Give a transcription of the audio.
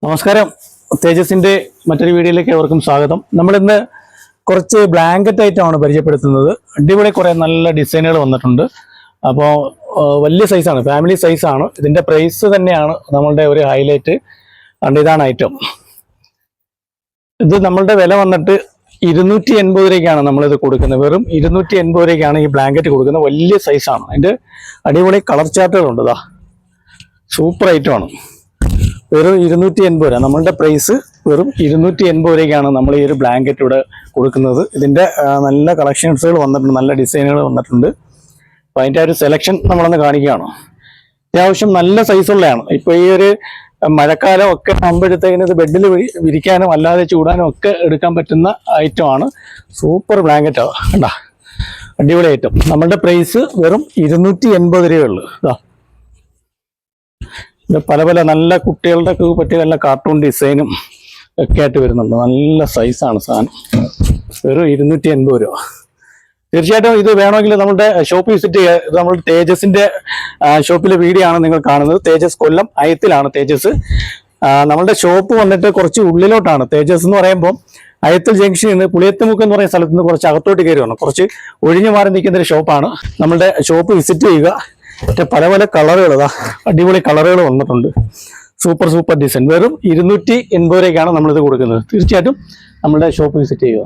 നമസ്കാരം. തേജസിന്റെ മറ്റൊരു വീഡിയോയിലേക്ക് ഏവർക്കും സ്വാഗതം. നമ്മളിന്ന് കുറച്ച് ബ്ലാങ്കറ്റ് ഐറ്റമാണ് പരിചയപ്പെടുത്തുന്നത്. അടിപൊളി കുറേ നല്ല ഡിസൈനുകൾ വന്നിട്ടുണ്ട്. അപ്പോൾ വലിയ സൈസാണ്, ഫാമിലി സൈസാണ്. ഇതിൻ്റെ പ്രൈസ് തന്നെയാണ് നമ്മളുടെ ഒരു ഹൈലൈറ്റ്. അതുകൊണ്ട് ഇതാണ് ഐറ്റം. ഇത് നമ്മളുടെ വില വന്നിട്ട് 280 രൂപയ്ക്കാണ് നമ്മളിത് കൊടുക്കുന്നത്. വെറും 280 രൂപയ്ക്കാണ് ഈ ബ്ലാങ്കറ്റ് കൊടുക്കുന്നത്. വലിയ സൈസാണ്. അതിൻ്റെ അടിപൊളി കളർ ചാർട്ടുകളുണ്ട്. ഇതാ സൂപ്പർ ഐറ്റമാണ്. വെറും 280 രൂപ. നമ്മളുടെ പ്രൈസ് വെറും 280 രൂപയ്ക്കാണ് നമ്മൾ ഈ ഒരു ബ്ലാങ്കറ്റ് ഇവിടെ കൊടുക്കുന്നത്. ഇതിൻ്റെ നല്ല കളക്ഷൻസുകൾ വന്നിട്ടുണ്ട്, നല്ല ഡിസൈനുകൾ വന്നിട്ടുണ്ട്. അപ്പോൾ അതിൻ്റെ ഒരു സെലക്ഷൻ നമ്മളൊന്ന് കാണിക്കുകയാണ്. അത്യാവശ്യം നല്ല സൈസുള്ളതാണ്. ഇപ്പോൾ ഈ ഒരു മഴക്കാലം ഒക്കെ ആകുമ്പോഴത്തേക്കിന് ഇത് ബെഡിൽ വിരിക്കാനും അല്ലാതെ ചൂടാനും ഒക്കെ എടുക്കാൻ പറ്റുന്ന ഐറ്റമാണ്. സൂപ്പർ ബ്ലാങ്കറ്റാണ്. കണ്ടാ, അടിപൊളി ഐറ്റം. നമ്മളുടെ പ്രൈസ് വെറും 280 രൂപയുള്ളൂ. ഇതാ ഇത് പല പല നല്ല കുട്ടികളുടെ പറ്റിയ നല്ല കാർട്ടൂൺ ഡിസൈനും ഒക്കെ ആയിട്ട് വരുന്നുണ്ട്. നല്ല സൈസാണ് സാധനം. വെറും 280 രൂപ. തീർച്ചയായിട്ടും ഇത് വേണമെങ്കിൽ നമ്മുടെ ഷോപ്പ് വിസിറ്റ് ചെയ്യുക. ഇത് നമ്മൾ തേജസിന്റെ ഷോപ്പിലെ വീഡിയോ ആണ് നിങ്ങൾ കാണുന്നത്. തേജസ് കൊല്ലം അയത്തിലാണ് തേജസ്. നമ്മളുടെ ഷോപ്പ് വന്നിട്ട് കുറച്ച് ഉള്ളിലോട്ടാണ്. തേജസ് എന്ന് പറയുമ്പോൾ അയത്തിൽ ജംഗ്ഷനിൽ നിന്ന് പുളിയത്തുമുക്ക് എന്ന് പറയുന്ന സ്ഥലത്ത് നിന്ന് കുറച്ച് അകത്തോട്ട് കയറി വരണം. കുറച്ച് ഒഴിഞ്ഞു മാറി നിൽക്കുന്ന ഒരു ഷോപ്പാണ്. നമ്മളുടെ ഷോപ്പ് വിസിറ്റ് ചെയ്യുക. പല പല കളറുകൾ, അടിപൊളി കളറുകൾ വന്നിട്ടുണ്ട്. Super design. വെറും 280 രൂപയ്ക്കാണ് നമ്മളിത് കൊടുക്കുന്നത്. തീർച്ചയായിട്ടും നമ്മളുടെ ഷോപ്പ് വിസിറ്റ് ചെയ്യുക.